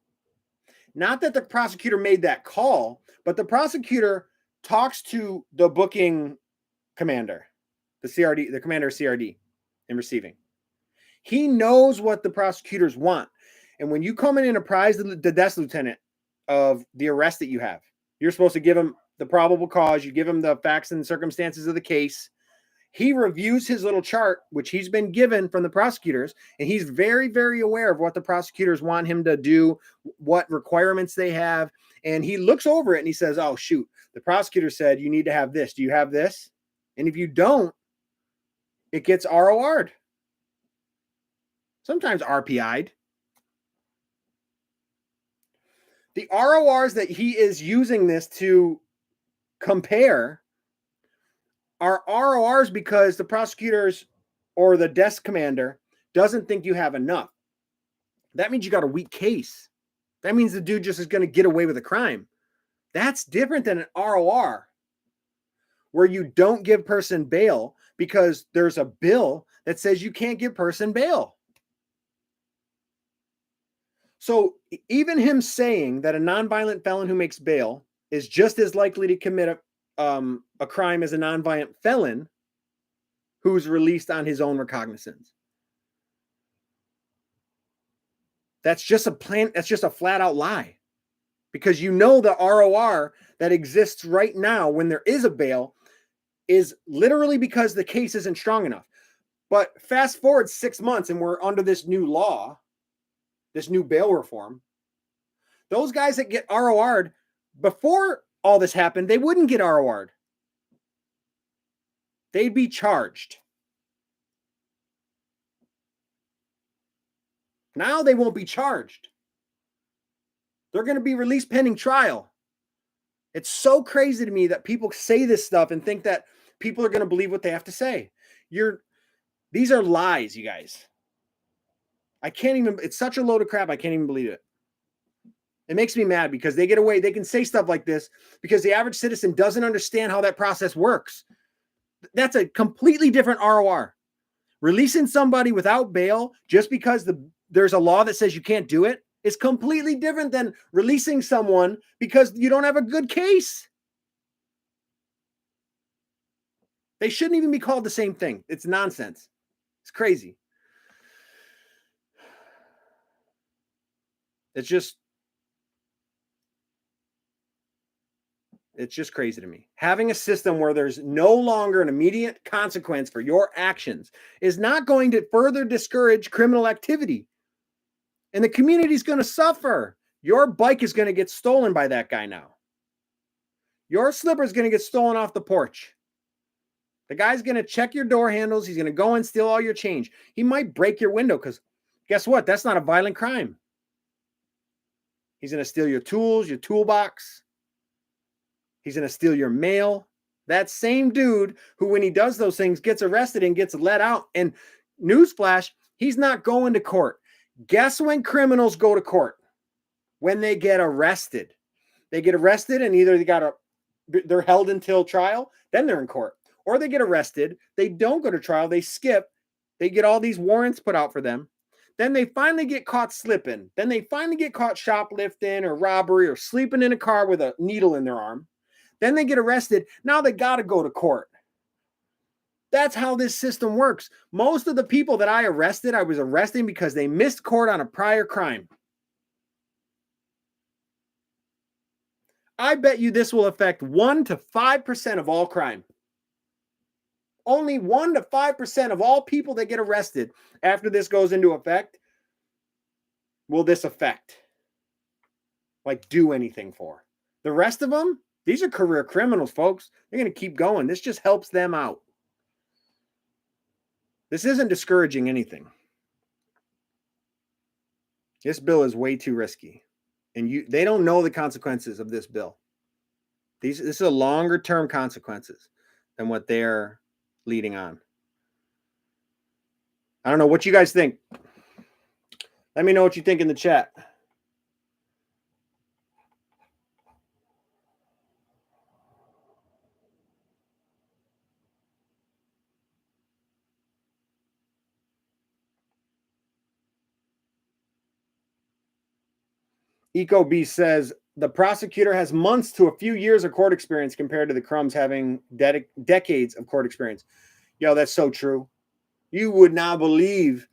Not that the prosecutor made that call, but the prosecutor talks to the booking commander, the commander of CRD in receiving. He knows what the prosecutors want. And when you come in and apprise the desk lieutenant of the arrest that you have, you're supposed to give him the probable cause. You give him the facts and circumstances of the case. He reviews his little chart, which he's been given from the prosecutors, and he's very, very aware of what the prosecutors want him to do, what requirements they have. And he looks over it and he says, oh, shoot, the prosecutor said you need to have this. Do you have this? And if you don't, it gets ROR'd. Sometimes RPI'd. The RORs that he is using this to compare are RORs because the prosecutors or the desk commander doesn't think you have enough. That means you got a weak case. That means the dude just is going to get away with a crime. That's different than an ROR where you don't give person bail because there's a bill that says you can't give person bail. So even him saying that a nonviolent felon who makes bail is just as likely to commit a crime as a nonviolent felon who's released on his own recognizance. That's just a flat out lie. Because the ROR that exists right now when there is a bail is literally because the case isn't strong enough. But fast forward 6 months and we're under this new law, this new bail reform. Those guys that get ROR'd before all this happened, they wouldn't get ROR'd. They'd be charged. Now they won't be charged. They're going to be released pending trial. It's so crazy to me that people say this stuff and think that people are going to believe what they have to say. These are lies, you guys. It's such a load of crap. I can't even believe it. It makes me mad because they get away. They can say stuff like this because the average citizen doesn't understand how that process works. That's a completely different ROR. Releasing somebody without bail just because there's a law that says you can't do it is completely different than releasing someone because you don't have a good case. They shouldn't even be called the same thing. It's nonsense. It's crazy. It's just crazy to me. Having a system where there's no longer an immediate consequence for your actions is not going to further discourage criminal activity. And the community is going to suffer. Your bike is going to get stolen by that guy now. Your slipper is going to get stolen off the porch. The guy's going to check your door handles. He's going to go and steal all your change. He might break your window because guess what? That's not a violent crime. He's going to steal your tools, your toolbox. He's going to steal your mail. That same dude who, when he does those things, gets arrested and gets let out. And newsflash, he's not going to court. Guess when criminals go to court? When they get arrested. They get arrested and either they're held until trial, then they're in court. Or they get arrested, they don't go to trial, they skip, they get all these warrants put out for them. Then they finally get caught slipping. Then they finally get caught shoplifting or robbery or sleeping in a car with a needle in their arm. Then they get arrested. Now they got to go to court. That's how this system works. Most of the people that I was arresting because they missed court on a prior crime. I bet you this will affect 1 to 5% of all crime. Only 1 to 5% of all people that get arrested after this goes into effect will this affect. Like do anything for. The rest of them, these are career criminals, folks. They're going to keep going. This just helps them out. This isn't discouraging anything. This bill is way too risky. And they don't know the consequences of this bill. This is a longer term consequences than what they're leading on. I don't know what you guys think. Let me know what you think in the chat. EcoB says the prosecutor has months to a few years of court experience compared to the crumbs having decades of court experience. Yo, that's so true. You would not believe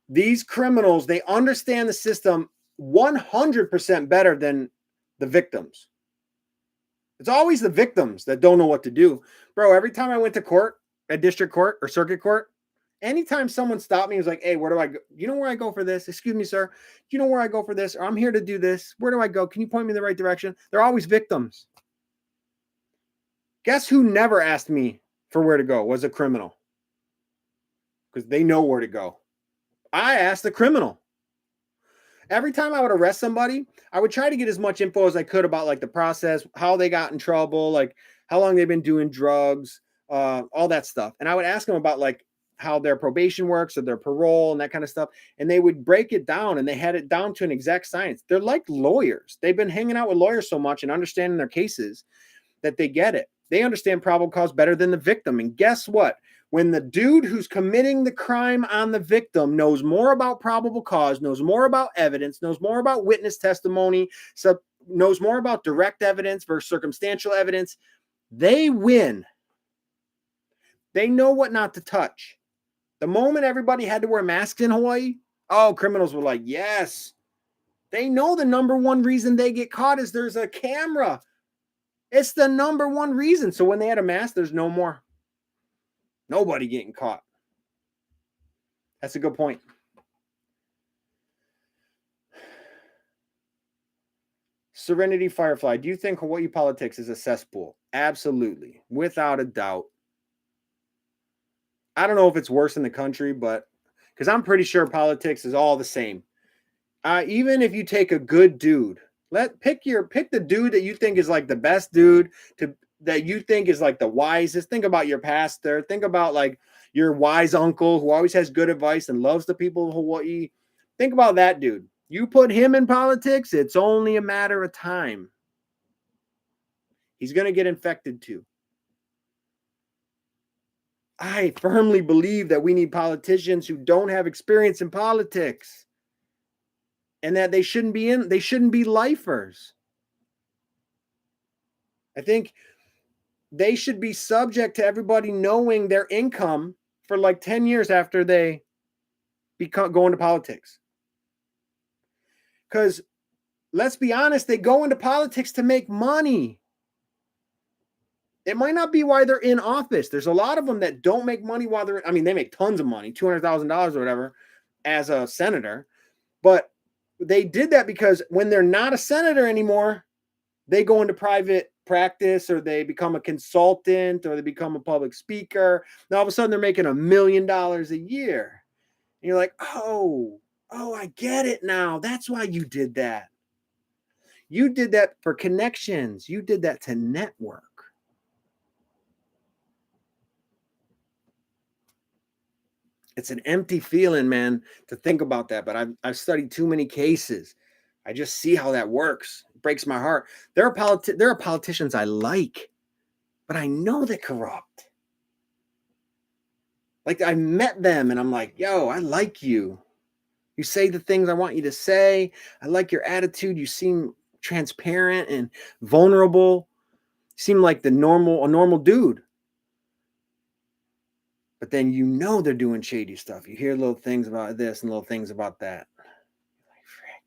these criminals. They understand the system 100% better than the victims. It's always the victims that don't know what to do. Bro, every time I went to court, at district court or circuit court, anytime someone stopped me and was like, hey, where do I go? You know where I go for this? Excuse me, sir. Do you know where I go for this? Or I'm here to do this. Where do I go? Can you point me in the right direction? They're always victims. Guess who never asked me for where to go was a criminal. Because they know where to go. I asked the criminal. Every time I would arrest somebody, I would try to get as much info as I could about like the process, how they got in trouble, like how long they've been doing drugs, all that stuff. And I would ask them about like how their probation works or their parole and that kind of stuff. And they would break it down and they had it down to an exact science. They're like lawyers. They've been hanging out with lawyers so much and understanding their cases that they get it. They understand probable cause better than the victim. And guess what? When the dude who's committing the crime on the victim knows more about probable cause, knows more about evidence, knows more about witness testimony, knows more about direct evidence versus circumstantial evidence, they win. They know what not to touch. The moment everybody had to wear masks in Hawaii, oh, criminals were like, yes. They know the number one reason they get caught is there's a camera. It's the number one reason. So when they had a mask, there's nobody getting caught. That's a good point. Serenity Firefly, do you think Hawaii politics is a cesspool? Absolutely. Without a doubt. I don't know if it's worse in the country, but because I'm pretty sure politics is all the same. Even if you take a good dude, pick the dude that you think is like the best dude that you think is like the wisest. Think about your pastor. Think about like your wise uncle who always has good advice and loves the people of Hawaii. Think about that dude. You put him in politics, it's only a matter of time. He's going to get infected too. I firmly believe that we need politicians who don't have experience in politics and that they shouldn't be lifers. I think they should be subject to everybody knowing their income for like 10 years after they go into politics. Because let's be honest, they go into politics to make money. It might not be why they're in office. There's a lot of them that don't make money while they make tons of money, $200,000 or whatever, as a senator. But they did that because when they're not a senator anymore, they go into private practice or they become a consultant or they become a public speaker. Now all of a sudden they're making $1 million a year. And you're like, oh, I get it now. That's why you did that. You did that for connections. You did that to network. It's an empty feeling, man, to think about that. But I've studied too many cases. I just see how that works. It breaks my heart. There are politicians I like, but I know they're corrupt. Like I met them and I'm like, yo, I like you. You say the things I want you to say. I like your attitude. You seem transparent and vulnerable. You seem like a normal dude. But then you know they're doing shady stuff. You hear little things about this and little things about that. Like, frick.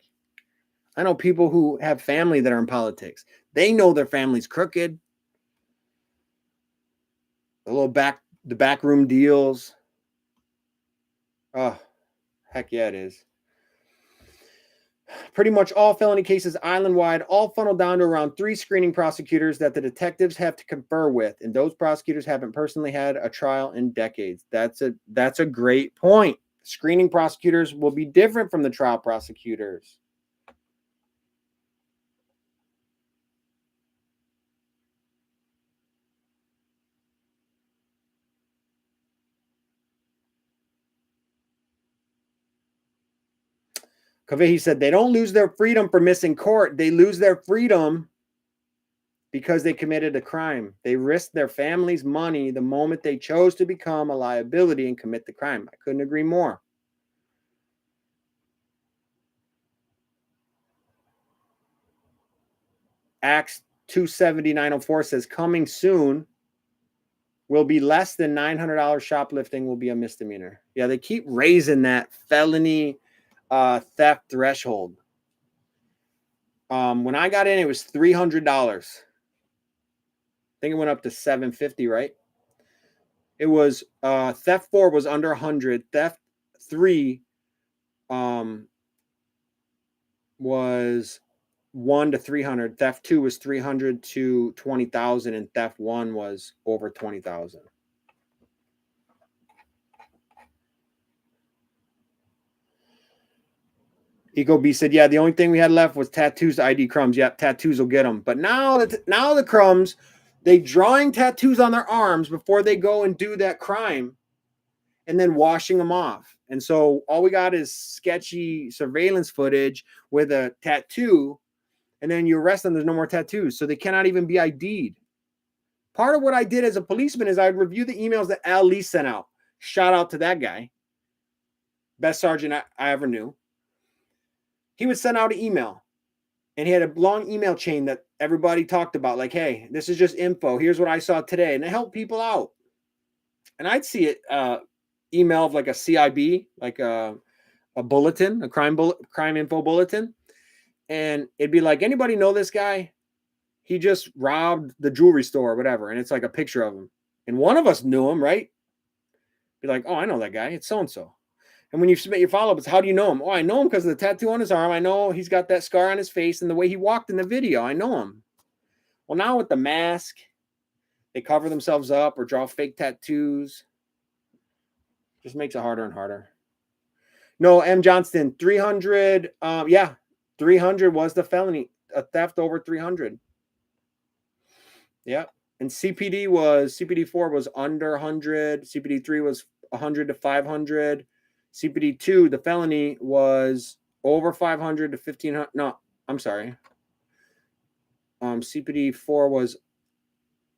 I know people who have family that are in politics. They know their family's crooked. The backroom deals. Oh, heck yeah, it is. Pretty much all felony cases island-wide all funnel down to around 3 screening prosecutors that the detectives have to confer with, and those prosecutors haven't personally had a trial in decades. That's a great point. Screening prosecutors will be different from the trial prosecutors. Kavehi said they don't lose their freedom for missing court. They lose their freedom because they committed a crime. They risked their family's money the moment they chose to become a liability and commit the crime. I couldn't agree more. Acts 270-904 says coming soon will be less than $900 shoplifting will be a misdemeanor. Yeah, they keep raising that felony theft threshold. When I got in, it was $300. I think it went up to $750, right? It was theft 4 was under 100. Theft 3 was 1 to 300. Theft 2 was 300 to 20,000, and theft 1 was over 20,000. Eco B said, yeah, the only thing we had left was tattoos, ID crumbs. Yep, tattoos will get them. But now the crumbs, they drawing tattoos on their arms before they go and do that crime and then washing them off. And so all we got is sketchy surveillance footage with a tattoo, and then you arrest them, there's no more tattoos. So they cannot even be ID'd. Part of what I did as a policeman is I'd review the emails that Al Lee sent out. Shout out to that guy. Best sergeant I ever knew. He would send out an email, and he had a long email chain that everybody talked about, like, hey, this is just info. Here's what I saw today. And it helped people out. And I'd see it email of like a CIB, like a bulletin, a crime info bulletin. And it'd be like, anybody know this guy? He just robbed the jewelry store or whatever. And it's like a picture of him. And one of us knew him, right? Be like, oh, I know that guy. It's so-and-so. And when you submit your follow-up, it's how do you know him? Oh, I know him because of the tattoo on his arm. I know he's got that scar on his face and the way he walked in the video. I know him. Well, now with the mask, they cover themselves up or draw fake tattoos. Just makes it harder and harder. No, M. Johnston, 300. 300 was the felony. A theft over 300. Yeah. And CPD4 was under 100. CPD3 was 100 to 500. CPD2, the felony, was over 500 to 1500. No, I'm sorry. CPD4 was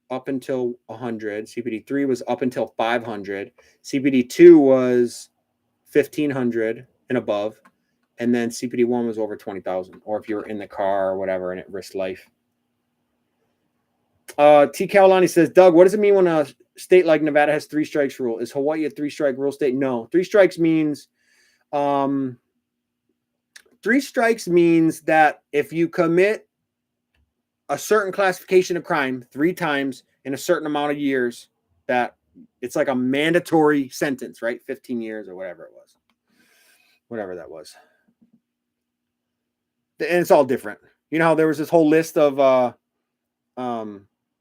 up until 100. CPD3 was up until 500. CPD2 was 1500 and above. And then CPD1 was over 20,000. Or if you were in the car or whatever and it risked life. T. Kaolani says, Doug, what does it mean when a state like Nevada has 3 strikes rule? Is Hawaii a 3-strike rule state? No. 3 strikes means 3 strikes means that if you commit a certain classification of crime 3 times in a certain amount of years, that it's like a mandatory sentence, right? 15 years or whatever it was. Whatever that was. And it's all different. You know how there was this whole list of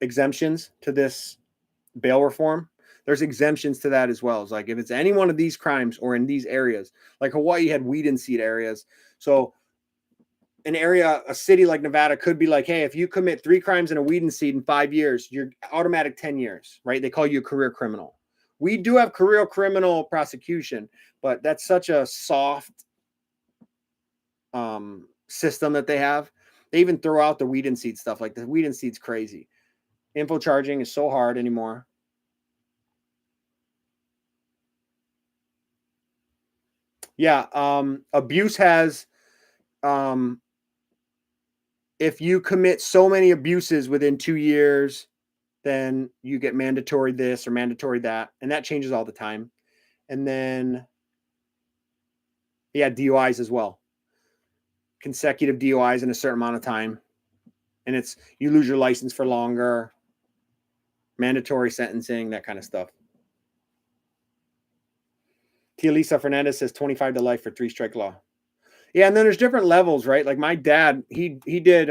exemptions to this bail reform? There's exemptions to that as well. It's like if it's any one of these crimes or in these areas, like Hawaii had weed and seed areas. So a city like Nevada could be like, hey, if you commit 3 crimes in a weed and seed in 5 years, you're automatic 10 years, right? They call you a career criminal. We do have career criminal prosecution, but that's such a soft system that they have. They even throw out the weed and seed stuff. Like the weed and seed's crazy. Info charging is so hard anymore. Yeah. Abuse has, if you commit so many abuses within 2 years, then you get mandatory this or mandatory that. And that changes all the time. And then, yeah, DUIs as well. Consecutive DUIs in a certain amount of time. And it's, you lose your license for longer. Mandatory sentencing, that kind of stuff. Tia Lisa Fernandez says 25 to life for 3-strike law. Yeah, and then there's different levels, right? Like my dad, he did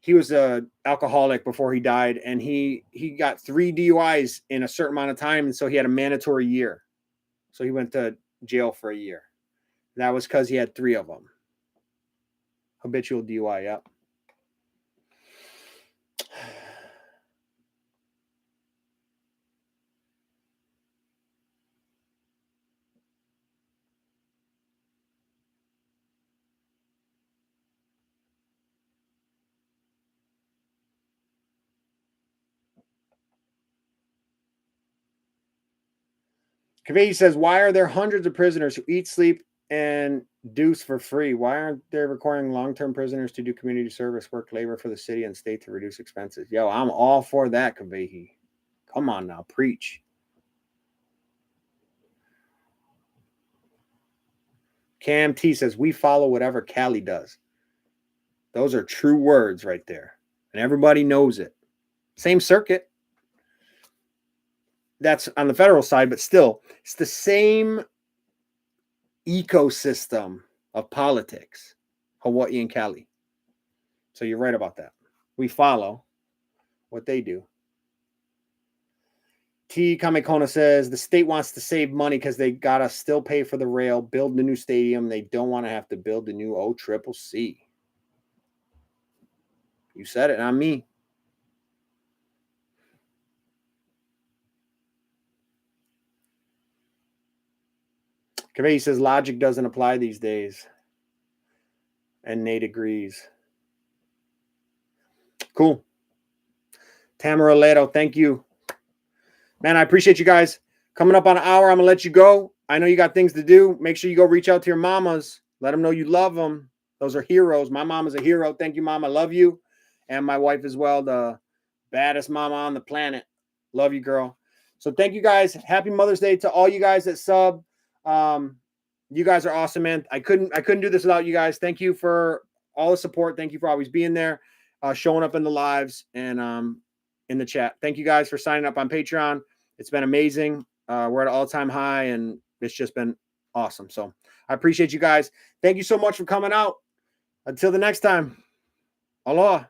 he was a alcoholic before he died, and he got 3 DUIs in a certain amount of time, and so he had a mandatory year. So he went to jail for a year. And that was because he had 3 of them. Habitual DUI, yep. Kaveh says, why are there hundreds of prisoners who eat, sleep, and deuce for free? Why aren't they requiring long-term prisoners to do community service, work, labor for the city and state to reduce expenses? Yo, I'm all for that, Kaveh. Come on now, preach. Cam T says, we follow whatever Cali does. Those are true words right there. And everybody knows it. Same circuit. That's on the federal side, but still, it's the same ecosystem of politics, Hawaii and Cali. So you're right about that. We follow what they do. T. Kamekona says, the state wants to save money because they got to still pay for the rail, build the new stadium. They don't want to have to build the new OCCC. You said it, not me. Kaveh says logic doesn't apply these days. And Nate agrees. Cool. Tamara Leto, thank you. Man, I appreciate you guys. Coming up on an hour, I'm going to let you go. I know you got things to do. Make sure you go reach out to your mamas. Let them know you love them. Those are heroes. My mom is a hero. Thank you, Mom. I love you. And my wife as well, the baddest mama on the planet. Love you, girl. So thank you guys. Happy Mother's Day to all you guys that sub. You guys are awesome, man. I couldn't do this without you guys. Thank you for all the support. Thank you for always being there, showing up in the lives and in the chat. Thank you guys for signing up on Patreon. It's been amazing. We're at an all-time high, and it's just been awesome. So I appreciate you guys. Thank you so much for coming out. Until the next time. Aloha.